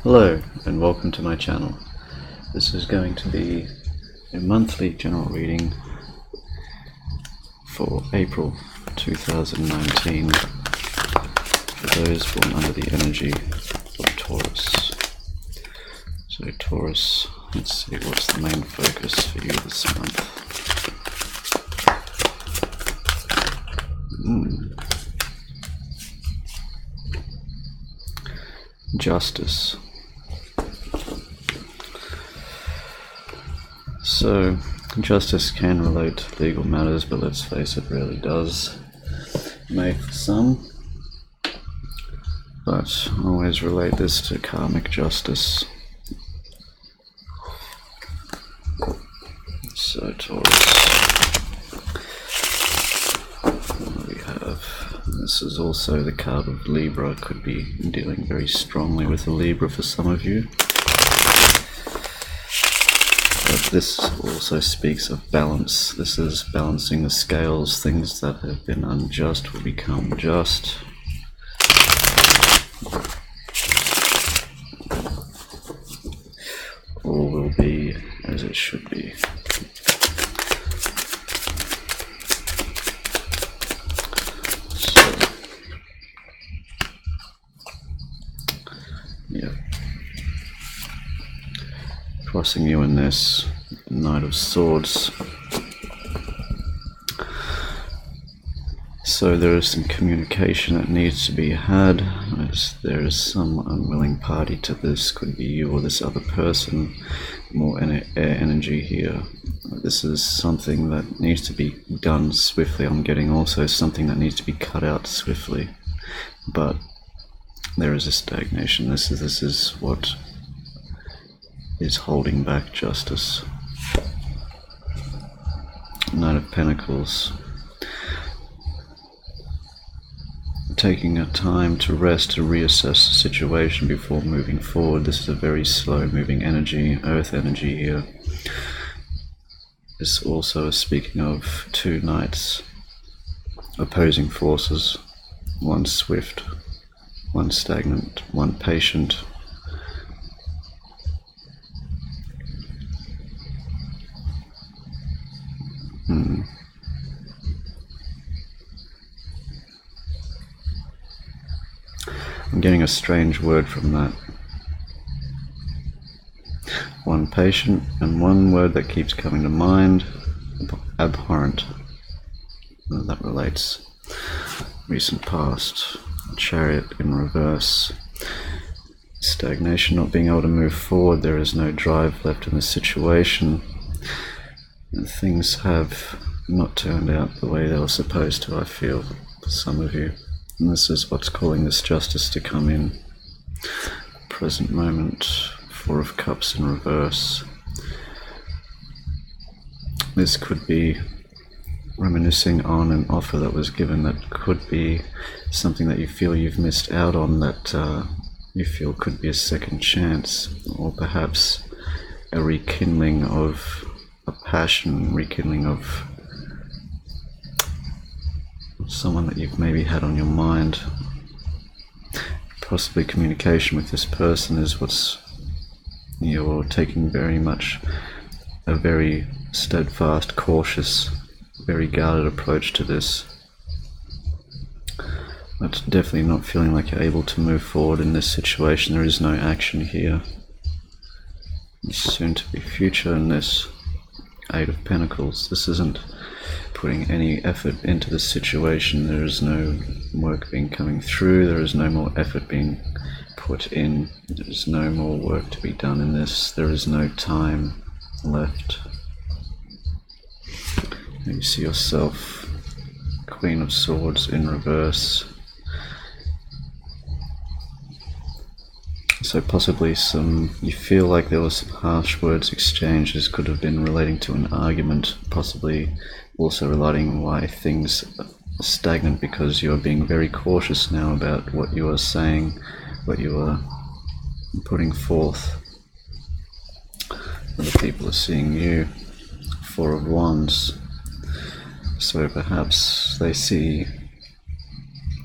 Hello and welcome to my channel. This is going to be a monthly general reading for April 2019 for those born under the energy of Taurus. So Taurus, let's see what's the main focus for you this month. Justice. So, justice can relate to legal matters, but let's face it, rarely does. May for some, but always relate this to karmic justice. So, Taurus, what do we have? This is also the card of Libra. Could be dealing very strongly with the Libra for some of you. But this also speaks of balance. This is balancing the scales. Things that have been unjust will become just. All will be as it should be. So, yeah. Crossing you in this Knight of Swords. So there is some communication that needs to be had. As there is some unwilling party to this. Could be you or this other person. More air energy here. This is something that needs to be done swiftly. I'm getting also something that needs to be cut out swiftly. But there is a stagnation. This is what is holding back justice. Knight of Pentacles. Taking a time to rest, to reassess the situation before moving forward. This is a very slow moving energy, earth energy here. This also is speaking of two knights, opposing forces. One swift, one stagnant, one patient. I'm getting a strange word from that. One patient, and one word that keeps coming to mind, abhorrent. That relates. Recent past. Chariot in reverse. Stagnation, not being able to move forward. There is no drive left in the situation. And things have not turned out the way they were supposed to, I feel, for some of you. And this is what's calling this justice to come in. Present moment, Four of Cups in reverse. This could be reminiscing on an offer that was given, that could be something that you feel you've missed out on, that you feel could be a second chance, or perhaps a rekindling of a passion, rekindling of someone that you've maybe had on your mind. Possibly communication with this person is what's, you're taking very much a very steadfast, cautious, very guarded approach to this. But definitely not feeling like you're able to move forward in this situation. There is no action here. Soon to be future in this Eight of Pentacles. This isn't putting any effort into the situation. There is no work being coming through. There is no more effort being put in. There is no more work to be done in this. There is no time left. You see yourself, Queen of Swords in reverse. So possibly you feel like there was some harsh words exchanged. This could have been relating to an argument, possibly also relating why things are stagnant, because you're being very cautious now about what you are saying, what you are putting forth. Other people are seeing you. Four of Wands. So perhaps they see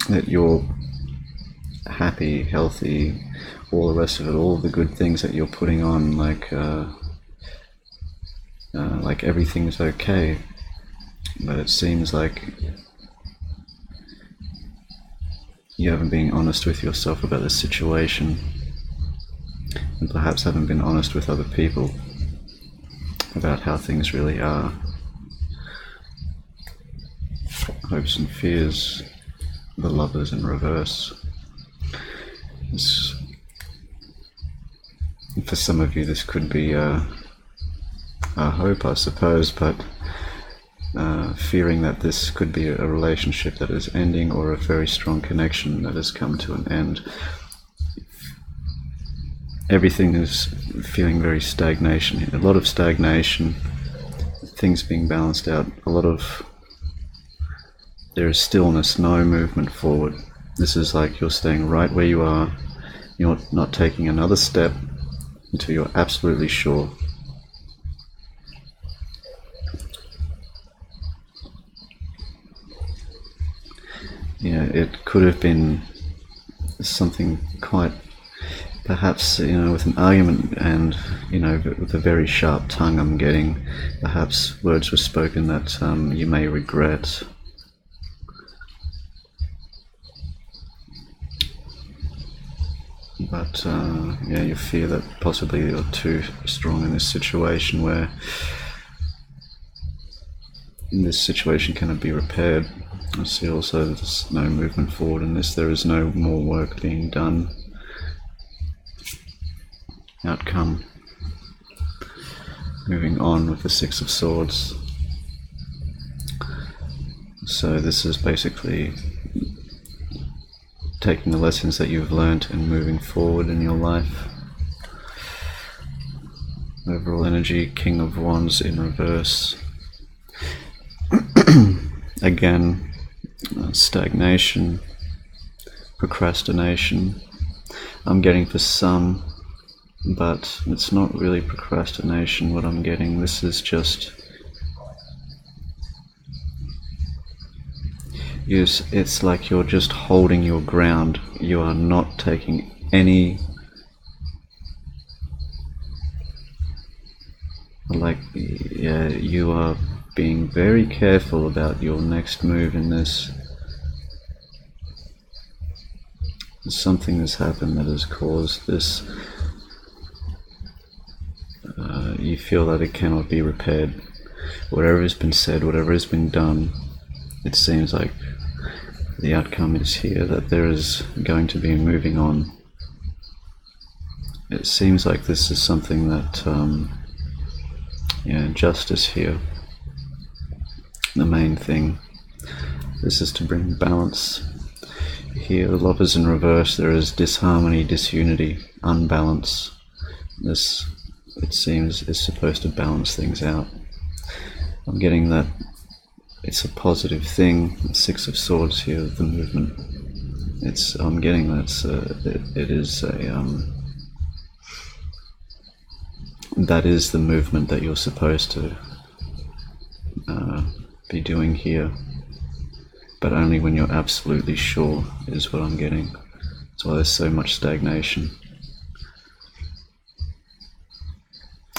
that you're happy, healthy, all the rest of it, all the good things that you're putting on, like everything's okay. But it seems like you haven't been honest with yourself about the situation, and perhaps haven't been honest with other people about how things really are. Hopes and fears, the Lovers in reverse. For some of you, this could be a hope, I suppose, but fearing that this could be a relationship that is ending, or a very strong connection that has come to an end. Everything is feeling very stagnation, a lot of stagnation, things being balanced out, there is stillness, no movement forward. This is like you're staying right where you are, you're not taking another step until you're absolutely sure. Yeah, it could have been something quite, perhaps, with an argument, and, with a very sharp tongue I'm getting. Perhaps words were spoken that you may regret. But, you fear that possibly you're too strong in this situation, where this situation cannot be repaired. I see also there's no movement forward in this. There is no more work being done. Outcome. Moving on with the Six of Swords. So this is basically taking the lessons that you've learnt and moving forward in your life. Overall energy, King of Wands in reverse. Again, stagnation, procrastination. I'm getting for some, but it's not really procrastination what I'm getting. This is just, it's like you're just holding your ground. You are not taking any, you are being very careful about your next move in this. Something has happened that has caused this. You feel that it cannot be repaired. Whatever has been said, whatever has been done, it seems like the outcome is here, that there is going to be moving on. It seems like this is something that, justice here. The main thing. This is to bring balance. Here, the Lovers in reverse, there is disharmony, disunity, unbalance. This, it seems, is supposed to balance things out. I'm getting that it's a positive thing. The Six of Swords here, the movement. I'm getting that it is that is the movement that you're supposed to be doing here, but only when you're absolutely sure, is what I'm getting. That's why there's so much stagnation.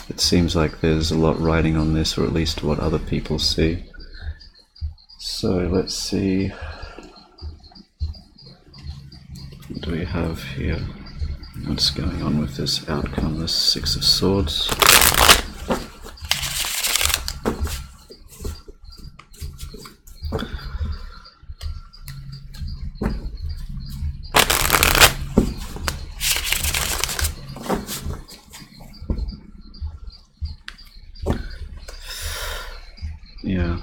It seems like there's a lot riding on this, or at least what other people see. So let's see, what do we have here? What's going on with this outcome, this Six of Swords? Yeah.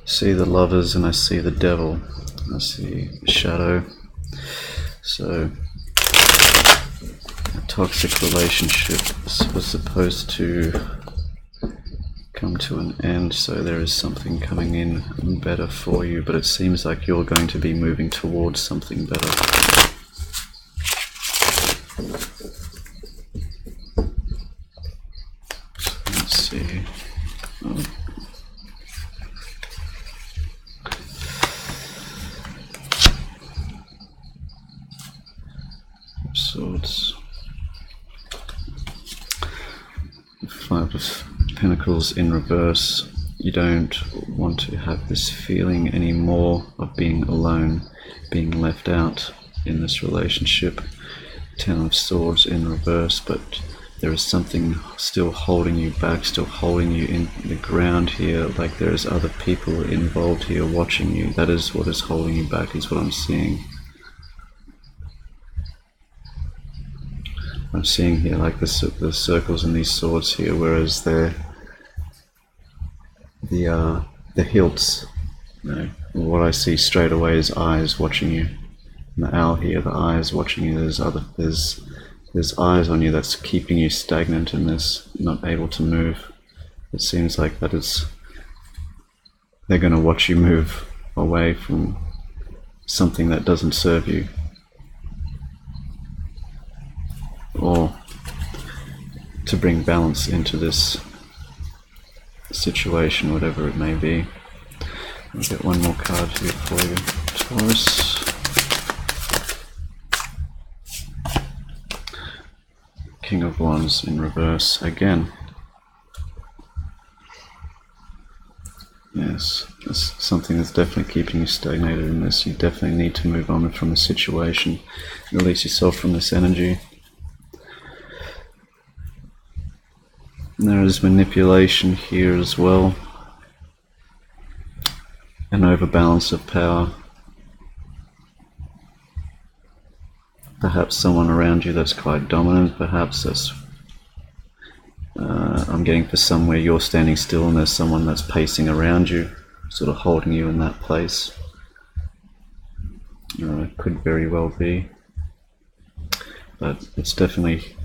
See the Lovers and I see the Devil. I see shadow. So a toxic relationship was supposed to come to an end, so there is something coming in better for you, but it seems like you're going to be moving towards something better. Let's see. Oh. Swords. Five of Pentacles in reverse. You don't want to have this feeling anymore of being alone, being left out in this relationship. Ten of Swords in reverse, but there is something still holding you back, still holding you in the ground here, like there's other people involved here watching you. That is what is holding you back, is what I'm seeing. I'm seeing here like the circles and these swords here, whereas they're the hilts. You know, what I see straight away is eyes watching you. And the owl here, the eyes watching you. There's eyes on you that's keeping you stagnant in this, not able to move. It seems like that they're going to watch you move away from something that doesn't serve you, or to bring balance into this situation, whatever it may be. I'll get one more card here for you, Taurus. King of Wands in reverse again. Yes, that's something that's definitely keeping you stagnated in this. You definitely need to move on from the situation, release yourself from this energy. And there is manipulation here as well, an overbalance of power. Perhaps someone around you that's quite dominant, perhaps that's I'm getting for somewhere you're standing still and there's someone that's pacing around you, sort of holding you in that place. It could very well be, but it's definitely,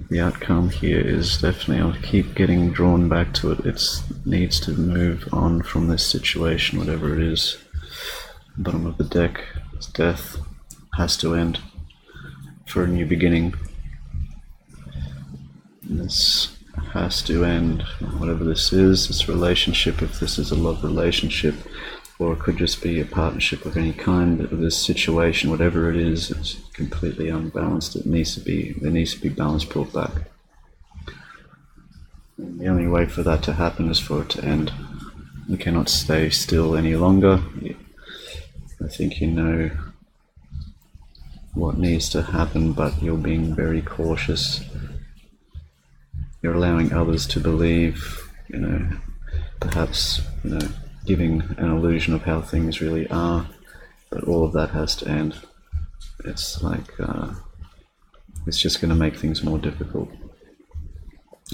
the outcome here is definitely, I'll keep getting drawn back to it. It needs to move on from this situation, whatever it is. Bottom of the deck, it's death, has to end for a new beginning. This has to end, whatever this is, this relationship, if this is a love relationship, or it could just be a partnership of any kind. This situation, whatever it is, it's completely unbalanced. There needs to be balance brought back. And the only way for that to happen is for it to end. You cannot stay still any longer. I think you know what needs to happen, but you're being very cautious. You're allowing others to believe, perhaps, giving an illusion of how things really are, but all of that has to end. It's like, it's just going to make things more difficult.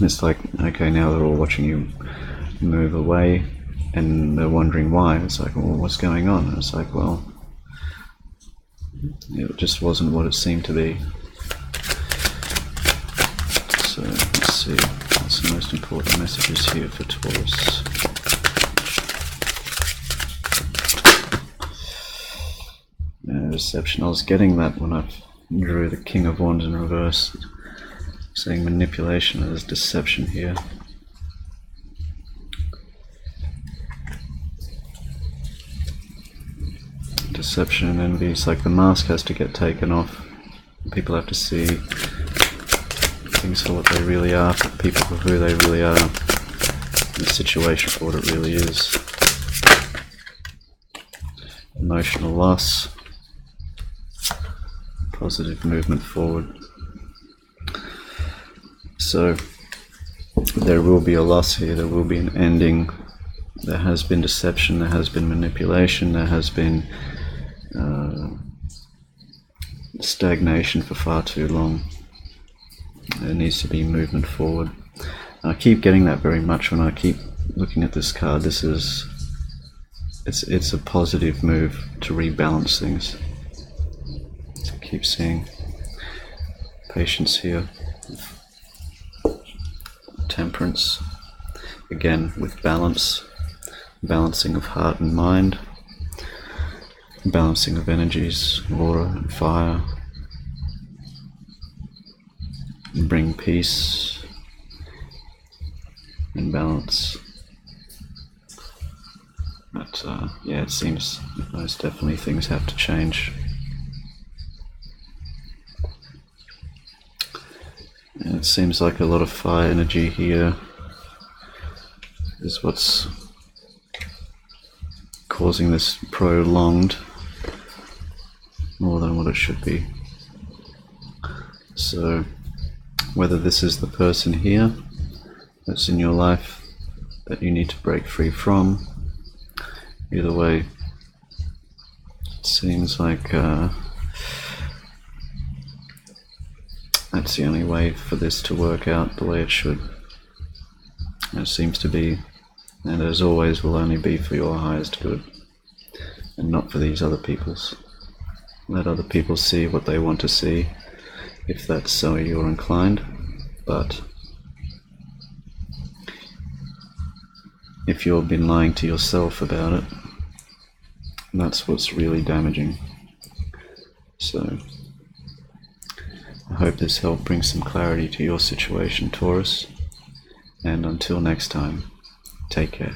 It's like, okay, now they're all watching you move away, and they're wondering why. It's like, well, what's going on? And it's like, well, it just wasn't what it seemed to be. So let's see, what's the most important messages here for Taurus? Deception. I was getting that when I drew the King of Wands in reverse, saying manipulation as deception here. Deception and envy. It's like the mask has to get taken off. People have to see things for what they really are, for people for who they really are, the situation for what it really is. Emotional loss, positive movement forward. So there will be a loss here, there will be an ending. There has been deception, there has been manipulation, there has been stagnation for far too long. There needs to be movement forward. And I keep getting that very much when I keep looking at this card. This is, it's a positive move to rebalance things. So keep seeing patience here. Temperance, again with balance, balancing of heart and mind, balancing of energies, water and fire. Bring peace and balance. But yeah, it seems most definitely things have to change. It seems like a lot of fire energy here is what's causing this prolonged more than what it should be. So whether this is the person here that's in your life that you need to break free from, either way, it seems like that's the only way for this to work out the way it should. It seems to be, and as always will only be for your highest good, and not for these other people's. Let other people see what they want to see, if that's so you're inclined, but if you've been lying to yourself about it, that's what's really damaging. So I hope this helped bring some clarity to your situation, Taurus, and until next time, take care.